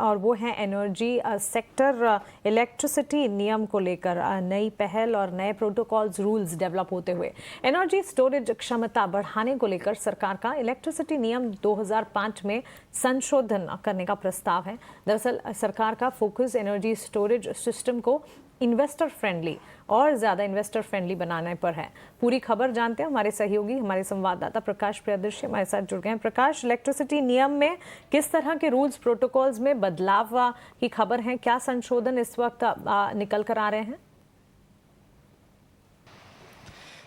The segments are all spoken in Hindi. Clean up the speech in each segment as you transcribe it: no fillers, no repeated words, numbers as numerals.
और वो है एनर्जी सेक्टर। इलेक्ट्रिसिटी नियम को लेकर नई पहल और नए प्रोटोकॉल्स रूल्स डेवलप होते हुए एनर्जी स्टोरेज क्षमता बढ़ाने को लेकर सरकार का इलेक्ट्रिसिटी नियम 2005 में संशोधन करने का प्रस्ताव है। दरअसल सरकार का फोकस एनर्जी स्टोरेज सिस्टम को इन्वेस्टर फ्रेंडली और ज़्यादा इन्वेस्टर फ्रेंडली बनाने पर है। पूरी खबर जानते हैं हमारे सहयोगी, हमारे संवाददाता प्रकाश प्रियदर्शी हमारे साथ जुड़ गए हैं। प्रकाश, इलेक्ट्रिसिटी नियम में किस तरह के रूल्स प्रोटोकॉल्स में बदलाव की खबर है, क्या संशोधन इस वक्त निकल कर आ रहे हैं?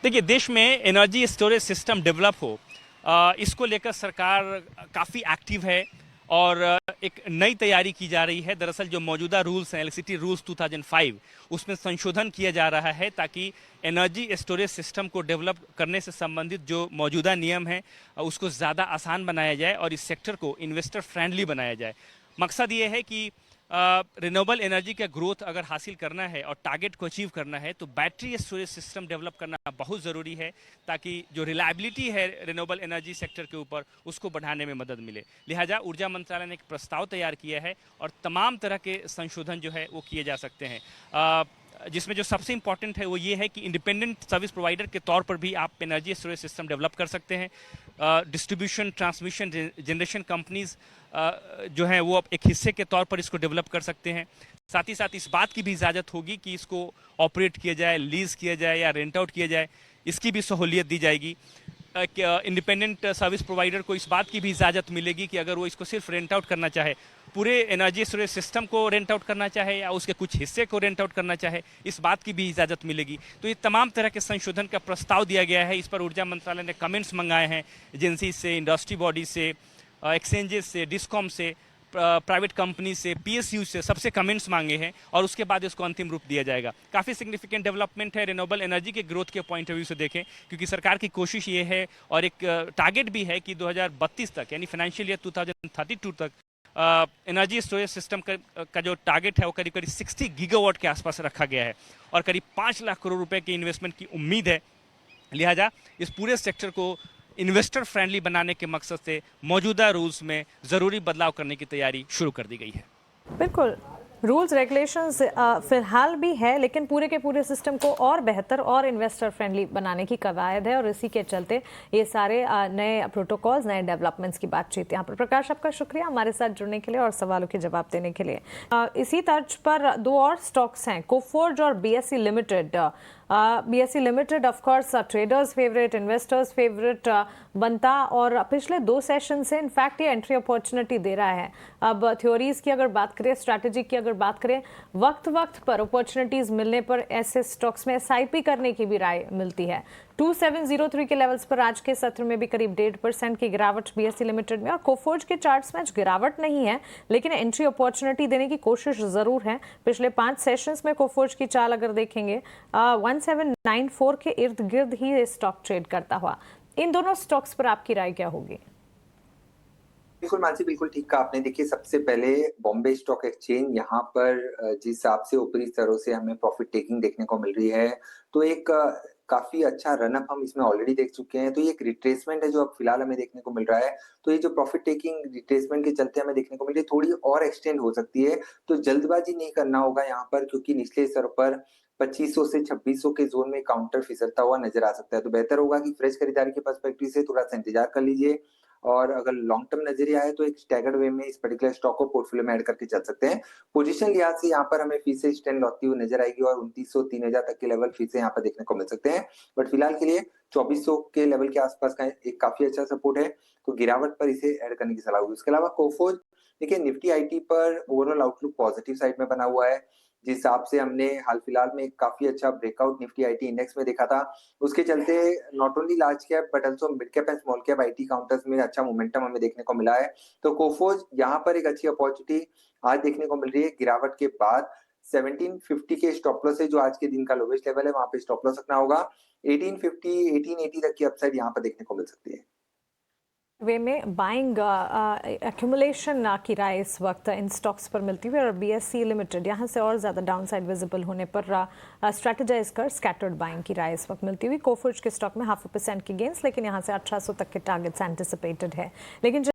देखिए, देश में एनर्जी स्टोरेज सिस्टम डेवलप हो, इसको लेकर सरकार काफ़ी एक्टिव है और एक नई तैयारी की जा रही है। दरअसल जो मौजूदा रूल्स हैं, इलेक्ट्रिसिटी रूल्स 2005, उसमें संशोधन किया जा रहा है ताकि एनर्जी स्टोरेज सिस्टम को डेवलप करने से संबंधित जो मौजूदा नियम हैं उसको ज़्यादा आसान बनाया जाए और इस सेक्टर को इन्वेस्टर फ्रेंडली बनाया जाए। मकसद ये है कि रिन्यूएबल एनर्जी का ग्रोथ अगर हासिल करना है और टारगेट को अचीव करना है तो बैटरी स्टोरेज सिस्टम डेवलप करना बहुत ज़रूरी है ताकि जो रिलायबिलिटी है रिन्यूएबल एनर्जी सेक्टर के ऊपर उसको बढ़ाने में मदद मिले। लिहाजा ऊर्जा मंत्रालय ने एक प्रस्ताव तैयार किया है और तमाम तरह के संशोधन जो है वो किए जा सकते हैं, जिसमें जो सबसे इंपॉर्टेंट है वो ये है कि इंडिपेंडेंट सर्विस प्रोवाइडर के तौर पर भी आप एनर्जी स्टोरेज सिस्टम डेवलप कर सकते हैं। डिस्ट्रीब्यूशन, ट्रांसमिशन, जनरेशन कंपनीज जो हैं वो एक हिस्से के तौर पर इसको डेवलप कर सकते हैं। साथ ही साथ इस बात की भी इजाज़त होगी कि इसको ऑपरेट किया जाए, लीज किया जाए या रेंट आउट किया जाए, इसकी भी सहूलियत दी जाएगी। इंडिपेंडेंट सर्विस प्रोवाइडर को इस बात की भी इजाज़त मिलेगी कि अगर वो इसको सिर्फ रेंट आउट करना चाहे, पूरे एनर्जी स्टोरेज सिस्टम को रेंट आउट करना चाहे या उसके कुछ हिस्से को रेंट आउट करना चाहे, इस बात की भी इजाज़त मिलेगी। तो ये तमाम तरह के संशोधन का प्रस्ताव दिया गया है। इस पर ऊर्जा मंत्रालय ने कमेंट्स मंगाए हैं एजेंसी से, इंडस्ट्री बॉडी से, एक्सचेंजेस से, डिस्कॉम से, प्राइवेट कंपनी से, पीएसयू से, सबसे कमेंट्स मांगे हैं और उसके बाद इसको अंतिम रूप दिया जाएगा। काफ़ी सिग्निफिकेंट डेवलपमेंट है रिन्यूएबल एनर्जी के ग्रोथ के पॉइंट ऑफ व्यू से देखें, क्योंकि सरकार की कोशिश ये है और एक टारगेट भी है कि 2032 तक यानी फाइनेंशियल ईयर 2032 तक एनर्जी स्टोरेज सिस्टम का जो टारगेट है वो करीब करीब 60 गीगावाट के आसपास रखा गया है और करीब 5 लाख करोड़ रुपए के इन्वेस्टमेंट की उम्मीद है। लिहाजा इस पूरे सेक्टर को इन्वेस्टर फ्रेंडली बनाने के मकसद से मौजूदा रूल्स में ज़रूरी बदलाव करने की तैयारी शुरू कर दी गई है। बिल्कुल, रूल्स रेगुलेशंस फिलहाल भी है, लेकिन पूरे के पूरे सिस्टम को और बेहतर और इन्वेस्टर फ्रेंडली बनाने की कवायद है और इसी के चलते ये सारे नए प्रोटोकॉल्स, नए डेवलपमेंट्स की बातचीत यहाँ पर। प्रकाश, आपका शुक्रिया हमारे साथ जुड़ने के लिए और सवालों के जवाब देने के लिए। इसी तर्ज पर दो और स्टॉक्स हैं, कोफोर्ज और BSE limited. BSE limited of course traders favourite, investors favourite बनता और पिछले 2 सेशन से इनफैक्ट ये एंट्री अपॉर्चुनिटी दे रहा है। अब थ्योरीज की अगर बात करें, स्ट्रैटेजी की अगर बात करें, वक्त पर अपॉर्चुनिटीज मिलने पर ऐसे स्टॉक्स में एसआईपी करने की भी राय मिलती है। 2703 के लेवल्स पर आज के सत्र में भी करीब 1.5% की गिरावट बीएसई लिमिटेड में, और कोफोर्ज के चार्ट्स में आज गिरावट नहीं है लेकिन एंट्री अपॉर्चुनिटी देने की कोशिश जरूर है। पिछले 5 सेशंस में कोफोर्ज की चाल अगर देखेंगे 1794 के इर्द गिर्द ही स्टॉक ट्रेड करता हुआ। इन दोनों स्टॉक्स पर आपकी राय क्या होगी? बिल्कुल मानसी, बिल्कुल ठीक कहा आपने। देखिए, सबसे पहले बॉम्बे स्टॉक एक्सचेंज, यहाँ पर जिस हिसाब से ऊपरी स्तरों से हमें प्रॉफिट टेकिंग देखने को मिल रही है तो एक काफी अच्छा रनअप हम इसमें ऑलरेडी देख चुके हैं। तो ये एक रिट्रेसमेंट है जो अब फिलहाल हमें देखने को मिल रहा है। तो ये जो प्रॉफिट टेकिंग रिट्रेसमेंट के चलते हमें देखने को मिल रही है, थोड़ी और एक्सटेंड हो सकती है। तो जल्दबाजी नहीं करना होगा यहाँ पर, क्योंकि निचले स्तर पर 2500 से 2600 के जोन में काउंटर फिसलता हुआ नजर आ सकता है। तो बेहतर होगा कि फ्रेश खरीदारी के पर्सपेक्टिव से थोड़ा सा इंतजार कर लीजिए और अगर लॉन्ग टर्म नजरिया है तो एक स्टैगर्ड वे में इस पर्टिकुलर स्टॉक को पोर्टफोलियो में ऐड करके चल सकते हैं। पोजीशन लिहाज से यहाँ पर हमें फिर से स्टैंड लौटती हुई नजर आएगी और 2900 3000 तक के लेवल फिर से यहाँ पर देखने को मिल सकते हैं। बट फिलहाल के लिए 2400 के लेवल के आसपास का एक काफी अच्छा सपोर्ट है, तो गिरावट पर इसे ऐड करने की सलाह होगी। उसके अलावा कोफोर्ज, देखिए निफ्टी आईटी पर ओवरऑल आउटलुक पॉजिटिव साइड में बना हुआ है। जिस हिसाब से हमने हाल फिलहाल में एक काफी अच्छा ब्रेकआउट निफ्टी आईटी इंडेक्स में देखा था, उसके चलते not only large cap but also mid cap and small cap IT counters में अच्छा मोमेंटम हमें देखने को मिला है। तो कोफोर्ज यहाँ पर एक अच्छी अपॉर्चुनिटी आज देखने को मिल रही है गिरावट के बाद। 1750 के स्टॉप लॉस है जो आज के दिन का लोवेस्ट लेवल है, वहां पे स्टॉप लॉस रखना होगा। 1850 1880 तक की अपसाइड यहाँ पर देखने को मिल सकती है। वे में बाइंग एक्यूमुलेशन की राय इस वक्त इन स्टॉक्स पर मिलती हुई, और बीएसई लिमिटेड यहाँ से और ज़्यादा डाउनसाइड विजिबल होने पर स्ट्रैटेजाइज कर स्कैटर्ड बाइंग की राय इस वक्त मिलती हुई। कोफोर्ज के स्टॉक में 0.5% की गेंस, लेकिन यहाँ से 1800 तक के टारगेट्स एंटिसिपेटेड है। लेकिन